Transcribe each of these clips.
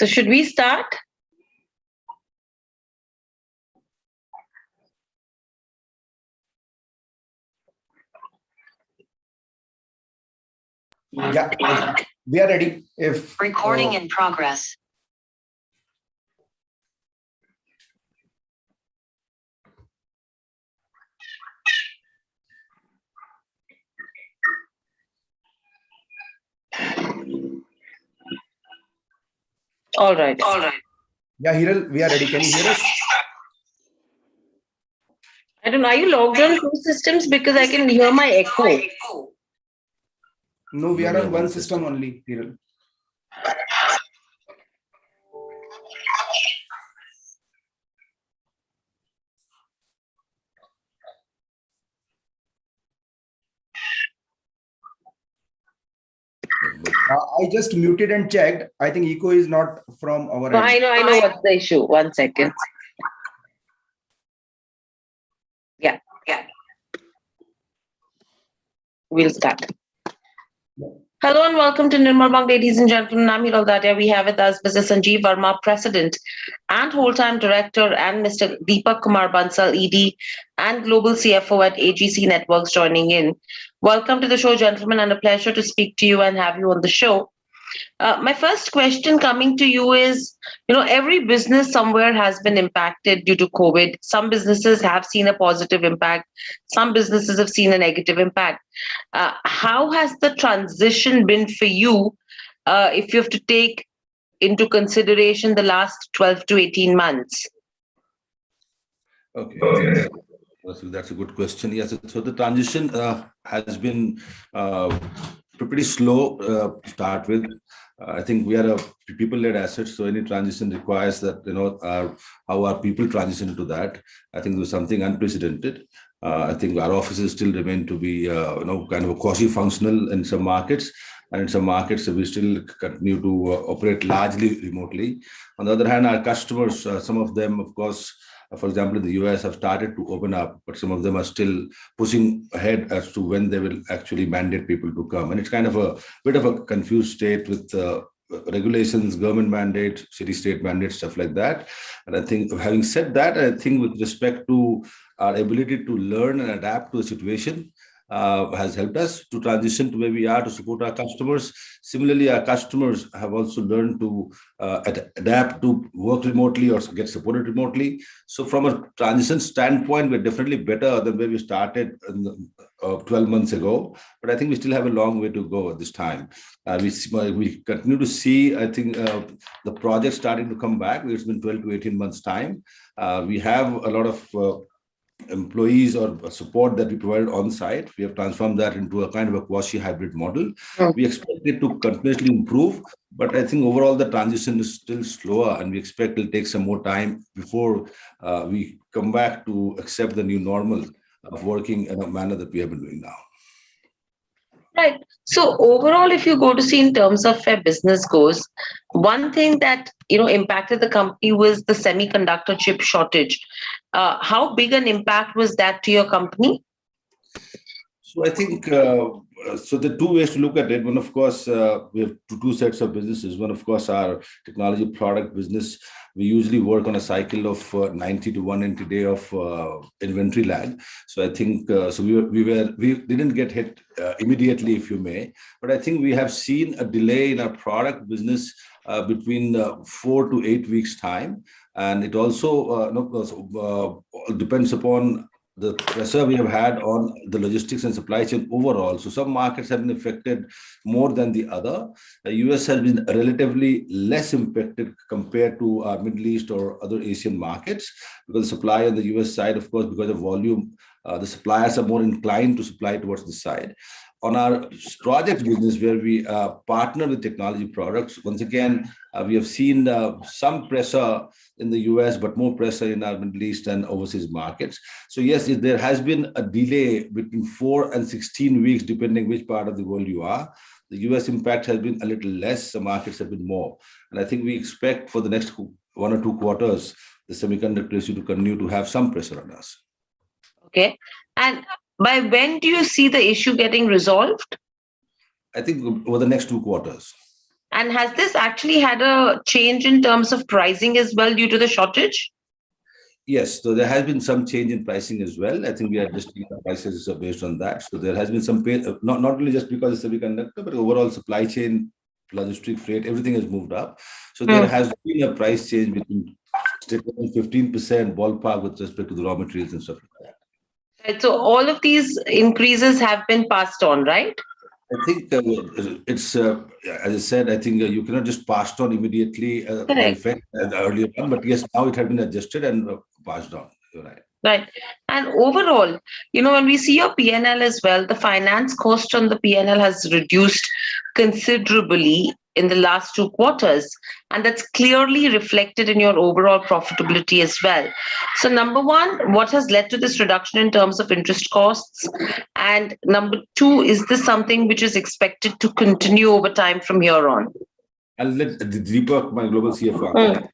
So should we start? Yeah, we are ready. If recording in progress. All right. Yeah, Hiral, we are ready. Can you hear us? I don't know. Are you logged on two systems? Because I can hear my echo. No, we are on one system only, Hiral. I just muted and checked. I think echo is not from our end. I know what's the issue. 1 second. Yeah. We'll start. Hello and welcome to Nirmal Bang, ladies and gentlemen. I'm Hiral Dadia. We have with us Mr. Sanjeev Verma, President and whole-time Director, and Mr. Deepak Kumar Bansal, ED and Global CFO at AGC Networks joining in. Welcome to the show, gentlemen, and a pleasure to speak to you and have you on the show. My first question coming to you is, every business somewhere has been impacted due to COVID. Some businesses have seen a positive impact. Some businesses have seen a negative impact. How has the transition been for you if you have to take into consideration the last 12 to 18 months? Okay, I think that's a good question. Yes, so the transition has been pretty slow to start with. I think we are a people-led asset, so any transition requires that, how our people transition into that. I think there's something unprecedented. I think our offices still remain to be, kind of a quasi-functional in some markets, and in some markets we still continue to operate largely remotely. On the other hand, our customers, some of them, of course, for example, in the US have started to open up, but some of them are still pushing ahead as to when they will actually mandate people to come. And it's kind of a bit of a confused state with regulations, government mandates, city-state mandates, stuff like that. And I think, having said that, I think with respect to our ability to learn and adapt to the situation, has helped us to transition to where we are to support our customers. Similarly, our customers have also learned to adapt to work remotely or get supported remotely. So from a transition standpoint, we're definitely better than where we started 12 months ago. But I think we still have a long way to go at this time. We continue to see, I think, the project starting to come back. It's been 12 to 18 months time. We have a lot of employees or support that we provided on site. We have transformed that into a kind of a quasi-hybrid model. We expect it to continuously improve, but I think overall the transition is still slower, and we expect it'll take some more time before we come back to accept the new normal of working in a manner that we have been doing now. Right. So overall, if you go to see in terms of where business goes, one thing that impacted the company was the semiconductor chip shortage. How big an impact was that to your company? So I think so there are two ways to look at it. One, of course, we have two sets of businesses. One, of course, our technology product business. We usually work on a cycle of 90 to 180 day of inventory lag. So I think so we didn't get hit immediately, if you may, but I think we have seen a delay in our product business between 4 to 8 weeks time, and it also depends upon the pressure we have had on the logistics and supply chain overall. So some markets have been affected more than the other. The US has been relatively less impacted compared to our Middle East or other Asian markets, because the supply on the US side, of course, because of volume, the suppliers are more inclined to supply towards this side. On our project business, where we partner with technology products, once again, we have seen some pressure in the US, but more pressure in our Middle East and overseas markets. So yes, there has been a delay between 4 and 16 weeks, depending which part of the world you are. The US impact has been a little less, the markets have been more. And I think we expect for the next 1 or 2 quarters, the semiconductor issue to continue to have some pressure on us. Okay. And by when do you see the issue getting resolved? I think over the next 2 quarters. And has this actually had a change in terms of pricing as well due to the shortage? Yes, so there has been some change in pricing as well. I think we are adjusting the prices based on that. So there has been some pay, not only just because of semiconductor, but overall supply chain, logistic freight, everything has moved up. So there has been a price change between 15% ballpark with respect to the raw materials and stuff like that. Right. So all of these increases have been passed on, right? I think it's, as I said, I think you cannot just pass on immediately the Correct. effect earlier on, but yes, now it has been adjusted and passed on. You're right. Right. And overall, when we see your PNL as well, the finance cost on the PNL has reduced considerably in the last 2 quarters. And that's clearly reflected in your overall profitability as well. So, number one, what has led to this reduction in terms of interest costs? And number two, is this something which is expected to continue over time from here on? I'll let Deepak, my global CFO.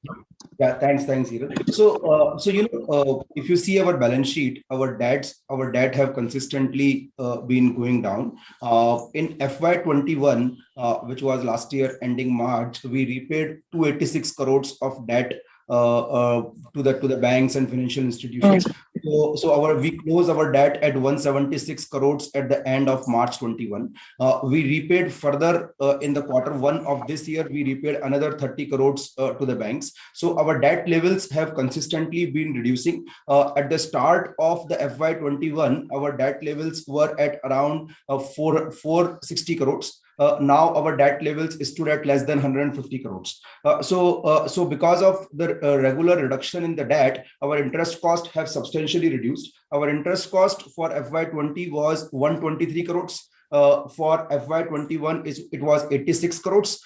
Yeah, thanks, Hiral. So, if you see our balance sheet, our debt have consistently been going down. In FY21, which was last year ending March, we repaid 286 crores of debt to the banks and financial institutions. So we close our debt at 176 crores at the end of March 21. We repaid further in the Q1 of this year. We repaid another 30 crores to the banks. So our debt levels have consistently been reducing. At the start of the FY21, our debt levels were at around 460 crores. Now our debt levels stood at less than 150 crores. So because of the regular reduction in the debt, our interest cost have substantially reduced. Our interest cost for FY20 was 123 crores. For FY21 it was 86 crores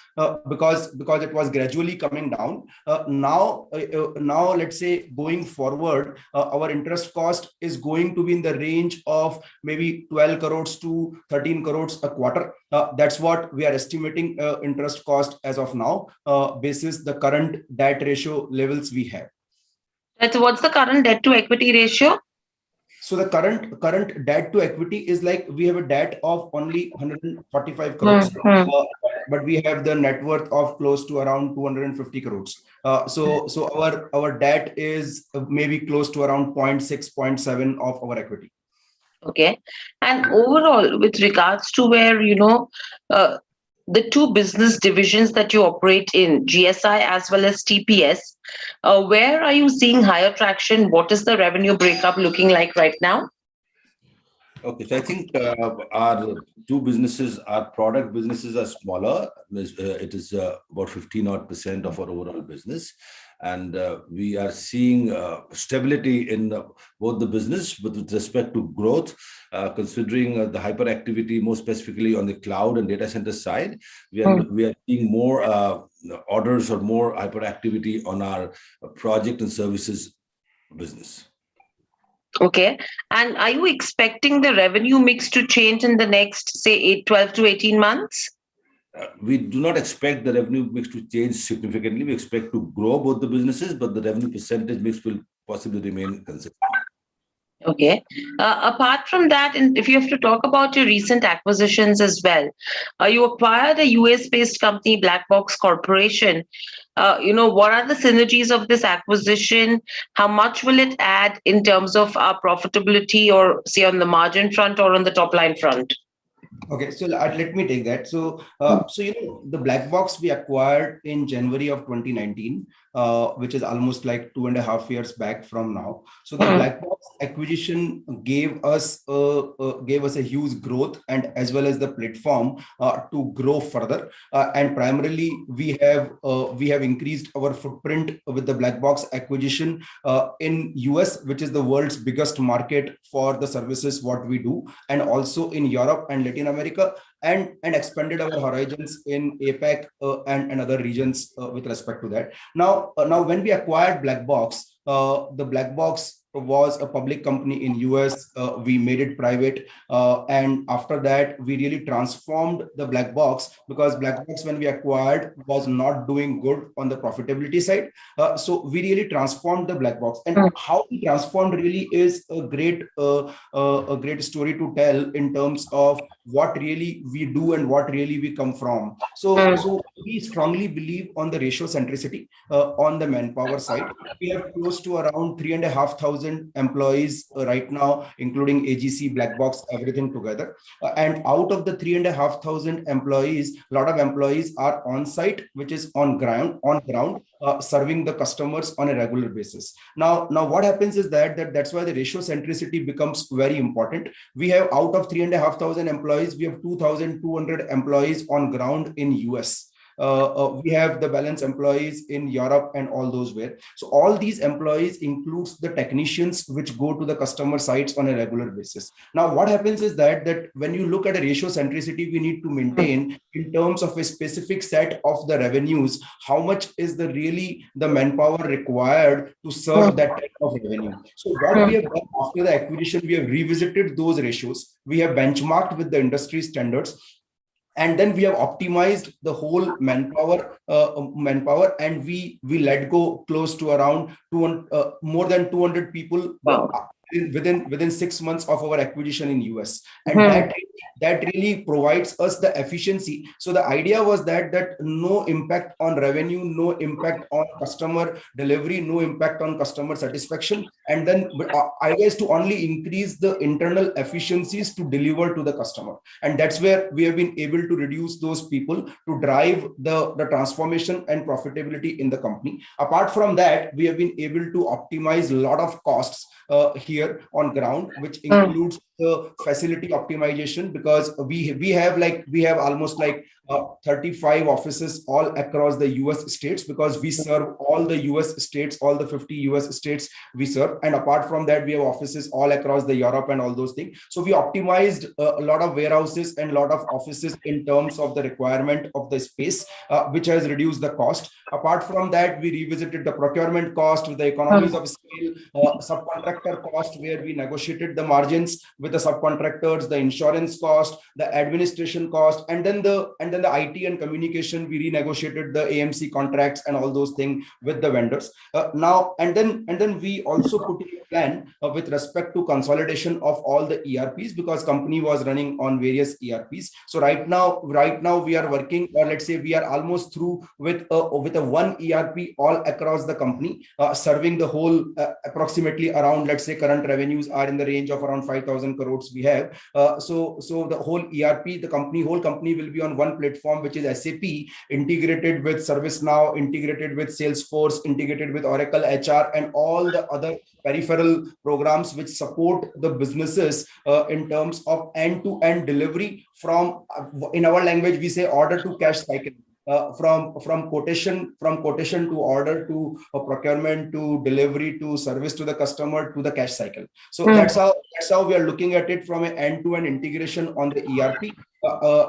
because it was gradually coming down. Now let's say going forward, our interest cost is going to be in the range of maybe 12 crores to 13 crores a quarter. That's what we are estimating interest cost as of now, basis the current debt ratio levels we have. So what's the current debt to equity ratio? So the current debt to equity is like we have a debt of only 145 crores, but we have the net worth of close to around 250 crores. So our debt is maybe close to around 0.6, 0.7 of our equity. Okay. And overall, with regards to where, the two business divisions that you operate in, GSI as well as TPS, where are you seeing higher traction? What is the revenue breakup looking like right now? Okay, so I think our two businesses, our product businesses are smaller. It is about 15% of our overall business. And we are seeing stability in both the business with respect to growth, considering the hyperactivity, more specifically on the cloud and data center side. We are seeing more orders or more hyperactivity on our project and services business. Okay. And are you expecting the revenue mix to change in the next, say, 12 to 18 months? We do not expect the revenue mix to change significantly. We expect to grow both the businesses, but the revenue percentage mix will possibly remain consistent. Okay. Apart from that, and if you have to talk about your recent acquisitions as well, you acquired a US-based company, Black Box Corporation. What are the synergies of this acquisition? How much will it add in terms of our profitability, or say on the margin front or on the top line front? Okay, so let me take that. So the Black Box we acquired in January of 2019, which is almost like 2.5 years back from now. So the Black Box acquisition gave us a huge growth and as well as the platform to grow further. And primarily we have increased our footprint with the Black Box acquisition in US, which is the world's biggest market for the services what we do, and also in Europe and Latin America, and expanded our horizons in APAC and other regions with respect to that. Now when we acquired Black Box, the Black Box was a public company in US. We made it private, and after that we really transformed the Black Box, because Black Box when we acquired was not doing good on the profitability side. So we really transformed the Black Box, and how we transformed really is a great story to tell in terms of what really we do and what really we come from. So we strongly believe on the ratio centricity on the manpower side. We have close to around 3,500 employees right now, including AGC, black box, everything together. And out of the 3,500 employees, a lot of employees are on site, which is on ground, serving the customers on a regular basis. Now what happens is that's why the ratio centricity becomes very important. We have, out of 3,500 employees, we have 2,200 employees on ground in US. We have the balance employees in Europe and all those where. So all these employees includes the technicians which go to the customer sites on a regular basis. Now what happens is that when you look at a ratio centricity, we need to maintain in terms of a specific set of the revenues, how much is the really the manpower required to serve that type of revenue. So what we have done after the acquisition, we have revisited those ratios. We have benchmarked with the industry standards. And then we have optimized the whole manpower, and we let go close to around more than 200 people. Wow. Within 6 months of our acquisition in US, and that really provides us the efficiency. So the idea was that no impact on revenue, no impact on customer delivery, no impact on customer satisfaction, and then idea is to only increase the internal efficiencies to deliver to the customer. And that's where we have been able to reduce those people to drive the transformation and profitability in the company. Apart from that, we have been able to optimize a lot of costs here on ground, which includes the facility optimization, because we have almost 35 offices all across the US states, because we serve all the US states, all the 50 US states we serve. And apart from that, we have offices all across the Europe and all those things. So we optimized a lot of warehouses and a lot of offices in terms of the requirement of the space, which has reduced the cost. Apart from that, we revisited the procurement cost with the economies of scale, subcontractor cost, where we negotiated the margins with the subcontractors, the insurance cost, the administration cost, and then the IT and communication, we renegotiated the AMC contracts and all those things with the vendors. And then we also put in a plan with respect to consolidation of all the ERPs, because company was running on various ERPs. So right now we are working, or let's say we are almost through with a one ERP all across the company, serving the whole approximately around, let's say current revenues are in the range of around 5,000 crores we have. So the whole ERP, whole company will be on one platform, which is SAP, integrated with ServiceNow, integrated with Salesforce, integrated with Oracle HR, and all the other peripheral programs which support the businesses in terms of end-to-end delivery from, in our language, we say order to cash cycle. From quotation to order to procurement to delivery to service to the customer to the cash cycle. So that's how we are looking at it, from an end-to-end integration on the ERP,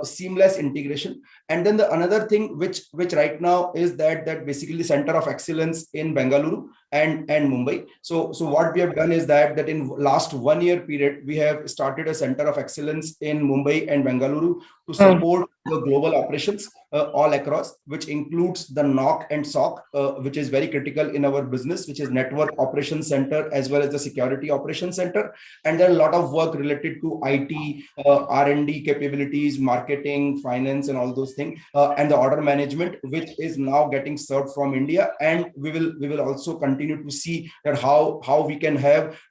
seamless integration. And then the another thing which right now is that basically center of excellence in Bengaluru and Mumbai. So what we have done is that in last 1 year period, we have started a center of excellence in Mumbai and Bengaluru to support the global operations all across, which includes the NOC and SOC, which is very critical in our business, which is Network Operations Center as well as the Security Operations Center. And there are a lot of work related to IT, R&D capabilities, marketing, finance, and all those things, and the order management, which is now getting served from India. And we will also continue to see that how we can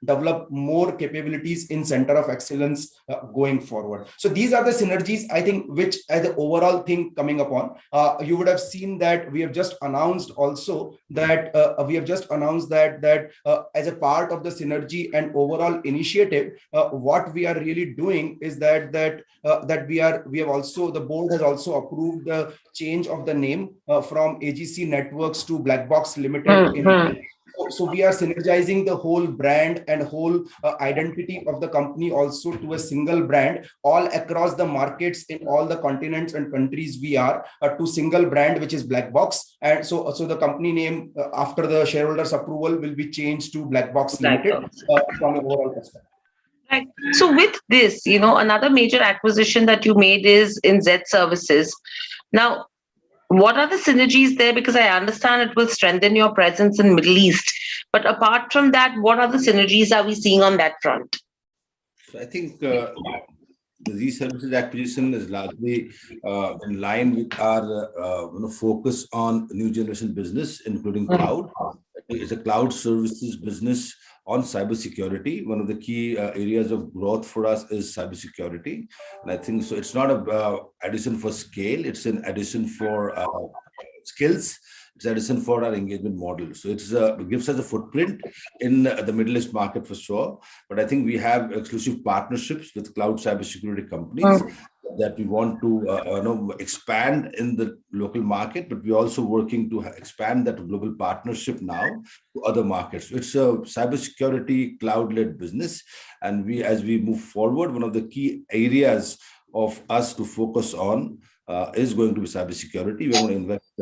develop more capabilities in center of excellence going forward. So these are the synergies, I think, which as the overall thing coming upon. You would have seen that we have just announced also that as a part of the synergy and overall initiative, what we are really doing is that we have also, the board has also approved the change of the name from AGC Networks to Black Box Limited. So we are synergizing the whole brand and whole identity of the company also to a single brand all across the markets in all the continents and countries we are to single brand, which is Black Box. And so the company name after the shareholders approval will be changed to Black Box Limited from an overall perspective. Right. So with this, another major acquisition that you made is in Z Services. Now, what are the synergies there? Because I understand it will strengthen your presence in Middle East. But apart from that, what are the synergies are we seeing on that front? So I think the Z Services acquisition is largely in line with our focus on new generation business, including cloud. It's a cloud services business on cybersecurity. One of the key areas of growth for us is cybersecurity. And I think so. It's not a addition for scale. It's an addition for skills. It's addition for our engagement model. So it gives us a footprint in the Middle East market for sure. But I think we have exclusive partnerships with cloud cybersecurity companies that we want to expand in the local market, but we're also working to expand that global partnership now to other markets. It's a cybersecurity cloud-led business, and as we move forward, one of the key areas of us to focus on is going to be cybersecurity. We want to invest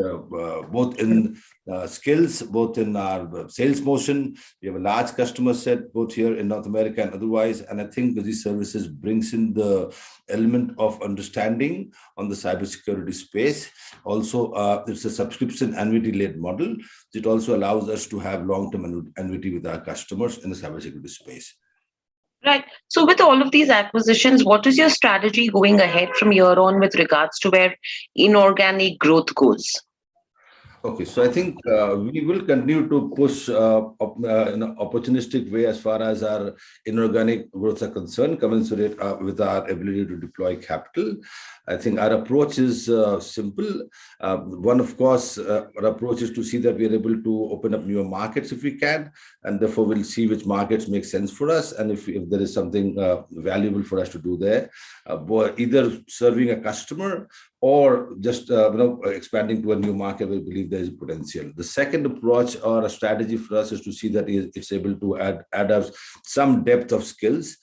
both in skills, both in our sales motion. We have a large customer set both here in North America and otherwise. And I think these services brings in the element of understanding on the cybersecurity space. Also, it's a subscription annuity-led model. It also allows us to have long-term annuity with our customers in the cybersecurity space. Right. So with all of these acquisitions, what is your strategy going ahead from here on with regards to where inorganic growth goes? Okay, so I think we will continue to push in an opportunistic way as far as our inorganic growth are concerned, commensurate with our ability to deploy capital. I think our approach is simple. One, of course, our approach is to see that we are able to open up newer markets if we can, and therefore we'll see which markets make sense for us, and if there is something valuable for us to do there, either serving a customer or just expanding to a new market. We believe there is potential. The second approach or a strategy for us is to see that it's able to add us some depth of skills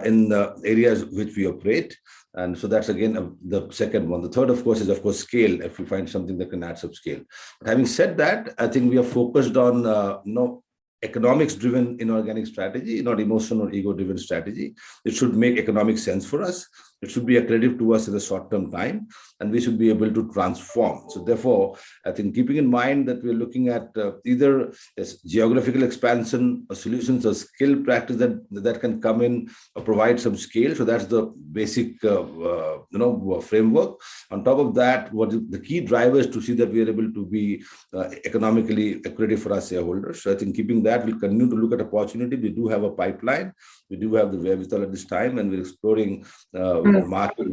in the areas which we operate. And so that's again the second one. The third, of course, is scale. If we find something that can add some scale. But having said that, I think we are focused on economics-driven inorganic strategy, not emotion or ego-driven strategy. It should make economic sense for us. It should be accretive to us in a short-term time, and we should be able to transform. So therefore, I think keeping in mind that we're looking at either geographical expansion or solutions or skill practice that can come in or provide some scale. So that's the basic framework. On top of that, what is the key drivers to see that we are able to be economically accretive for our shareholders. So I think keeping that, we'll continue to look at opportunity. We do have a pipeline. We do have the wherewithal at this time, and we're exploring market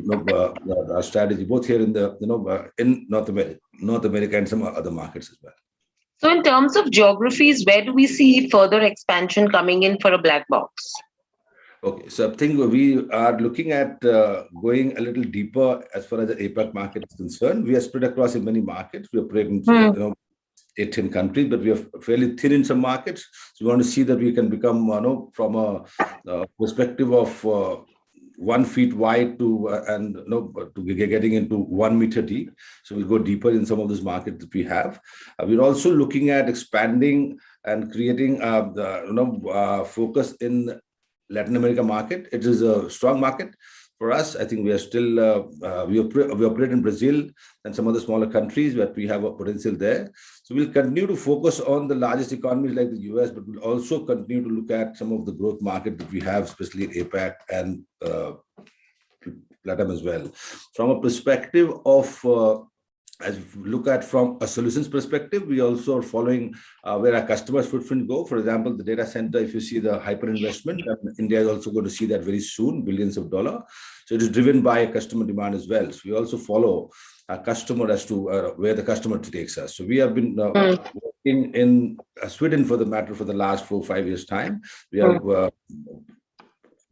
our strategy both here in in North America and some other markets as well. So in terms of geographies, where do we see further expansion coming in for a black box? Okay, so I think we are looking at going a little deeper as far as the APAC market is concerned. We are spread across in many markets. We operate in 18 countries, but we are fairly thin in some markets. So we want to see that we can become, from a perspective of 1 feet wide to getting into 1 meter deep. So we'll go deeper in some of those markets that we have. We're also looking at expanding and creating focus in Latin America market. It is a strong market for us. I think we are still, we operate in Brazil and some other smaller countries, but we have a potential there. So we'll continue to focus on the largest economies like the US, but we'll also continue to look at some of the growth market that we have, especially APAC and LATAM as well. From a perspective of as we look at from a solutions perspective, we also are following where our customers' footprint go. For example, the data center, if you see the hyper investment, India is also going to see that very soon, billions of dollars. So it is driven by a customer demand as well. So we also follow a customer as to where the customer takes us. So we have been working in Sweden, for the matter, for the last 4 or 5 years' time. We have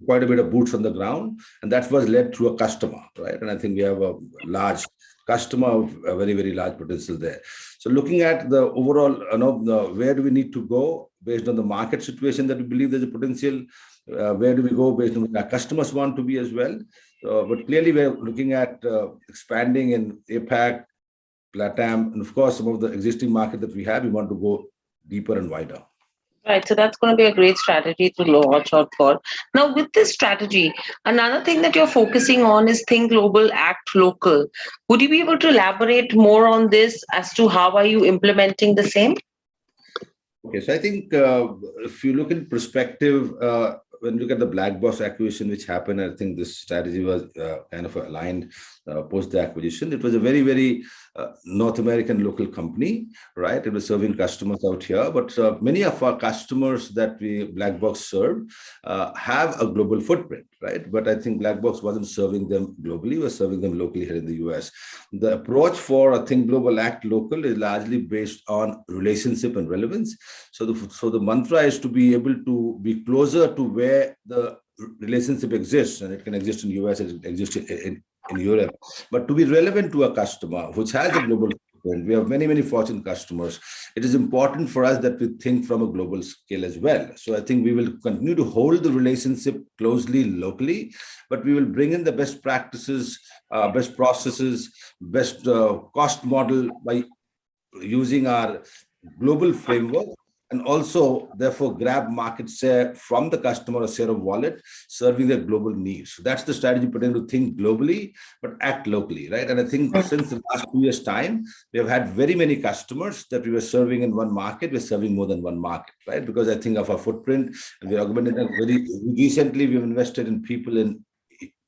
quite a bit of boots on the ground, and that was led through a customer, right? And I think we have a large customer of a very, very large potential there. So looking at the overall, where do we need to go based on the market situation that we believe there's a potential, where do we go based on what our customers want to be as well. But clearly we're looking at expanding in APAC, LATAM, and of course, some of the existing market that we have, we want to go deeper and wider. Right. So that's going to be a great strategy to watch out for. Now, with this strategy, another thing that you're focusing on is think global, act local. Would you be able to elaborate more on this as to how are you implementing the same? Okay, so I think if you look in perspective, when you look at the black box acquisition which happened, I think this strategy was kind of aligned post the acquisition. It was a very, very North American local company, right? It was serving customers out here, but many of our customers that we black box serve have a global footprint, right? But I think black box wasn't serving them globally; was serving them locally here in the US. The approach for Think Global, Act Local is largely based on relationship and relevance. So the mantra is to be able to be closer to where the relationship exists, and it can exist in US, it exists in Europe, but to be relevant to a customer which has a global footprint. We have many, many Fortune customers. It is important for us that we think from a global scale as well. So I think we will continue to hold the relationship closely locally, but we will bring in the best practices, best processes, best cost model by using our global framework, and also therefore grab market share from the customer, a share of wallet, serving their global needs. So that's the strategy, putting to think globally, but act locally, right? And I think since the last 2 years' time, we have had very many customers that we were serving in one market. We're serving more than one market, right? Because I think of our footprint, and we augmented very recently. We've invested in people in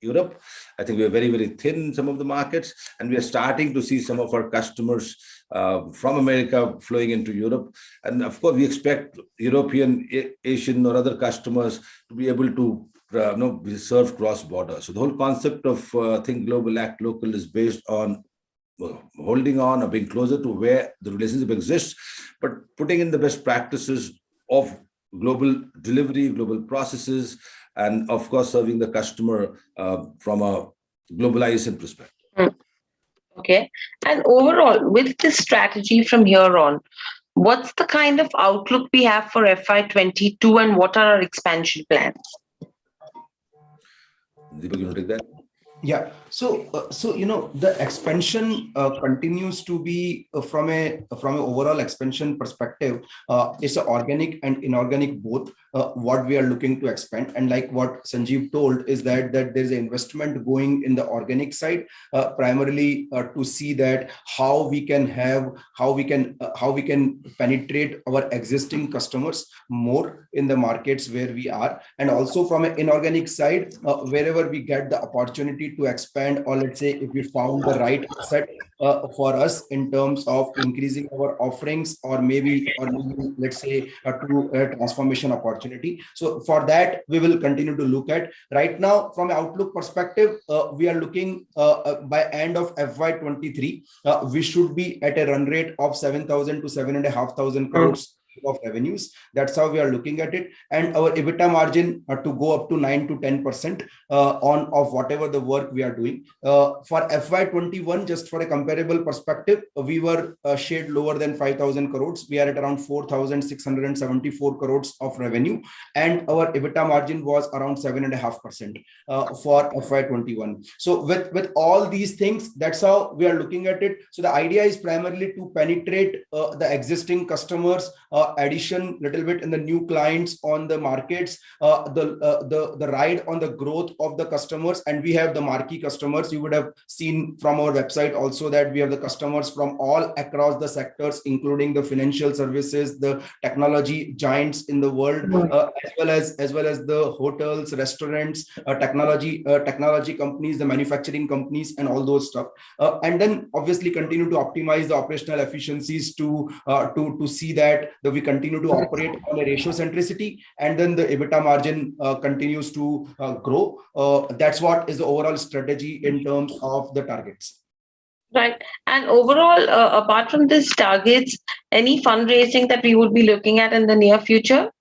Europe. I think we are very, very thin in some of the markets, and we are starting to see some of our customers from America flowing into Europe. And of course, we expect European, Asian, or other customers to be able to be served cross-border. So the whole concept of Think Global, Act Local is based on holding on or being closer to where the relationship exists, but putting in the best practices of global delivery, global processes, and of course, serving the customer from a globalization perspective. Okay. And overall, with this strategy from here on, what's the kind of outlook we have for FY22 and what are our expansion plans? Deepak, you want to take that? Yeah. So the expansion continues to be from a overall expansion perspective. It's an organic and inorganic both. What we are looking to expand, and like what Sanjeev told, is that there's an investment going in the organic side, primarily to see that how we can penetrate our existing customers more in the markets where we are, and also from an inorganic side, wherever we get the opportunity to expand, or let's say if we found the right set for us in terms of increasing our offerings, or maybe let's say to a transformation opportunity. So for that, we will continue to look at. Right now, from an outlook perspective, we are looking by end of FY23, we should be at a run rate of 7,000 to 7,500 crores of revenues. That's how we are looking at it, and our EBITDA margin to go up to 9 to 10% on of whatever the work we are doing. For FY21, just for a comparable perspective, we were shade lower than 5,000 crores. We are at around 4,674 crores of revenue, and our EBITDA margin was around 7.5% for FY21. So with all these things, that's how we are looking at it. So the idea is primarily to penetrate the existing customers, addition little bit in the new clients on the markets, the ride on the growth of the customers. And we have the marquee customers. You would have seen from our website also that we have the customers from all across the sectors, including the financial services, the technology giants in the world, as well as the hotels, restaurants, technology companies, the manufacturing companies, and all those stuff. And then obviously continue to optimize the operational efficiencies to see that we continue to operate on a ratio centricity, and then the EBITDA margin continues to grow. That's what is the overall strategy in terms of the targets. Right. And overall, apart from these targets, any fundraising that we would be looking at in the near future?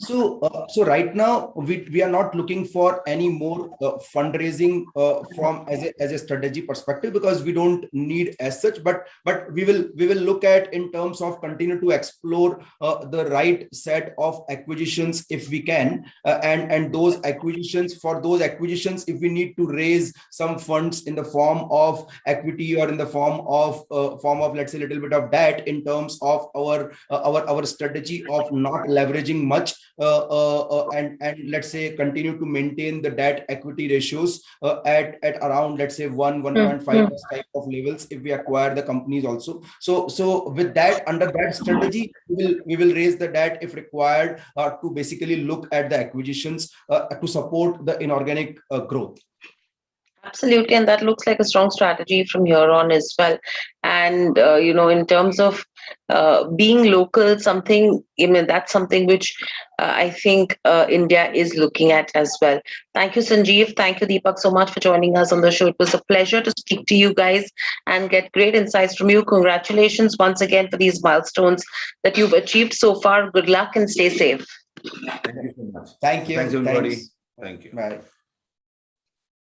So right now we are not looking for any more fundraising from as a strategy perspective, because we don't need as such. But we will look at in terms of continue to explore the right set of acquisitions if we can, and those acquisitions, if we need to raise some funds in the form of equity or in the form of let's say a little bit of debt, in terms of our strategy of not leveraging much. and let's say continue to maintain the debt equity ratios at around, let's say 1.5 type of levels if we acquire the companies also. So with that, under that strategy, we will raise the debt if required to basically look at the acquisitions to support the inorganic growth. Absolutely, and that looks like a strong strategy from here on as well. And in terms of being local, that's something which I think India is looking at as well. Thank you, Sanjeev. Thank you, Deepak, so much for joining us on the show. It was a pleasure to speak to you guys and get great insights from you. Congratulations once again for these milestones that you've achieved so far. Good luck and stay safe. Thank you so much. Thank you. Thanks, everybody. Thank you. Bye.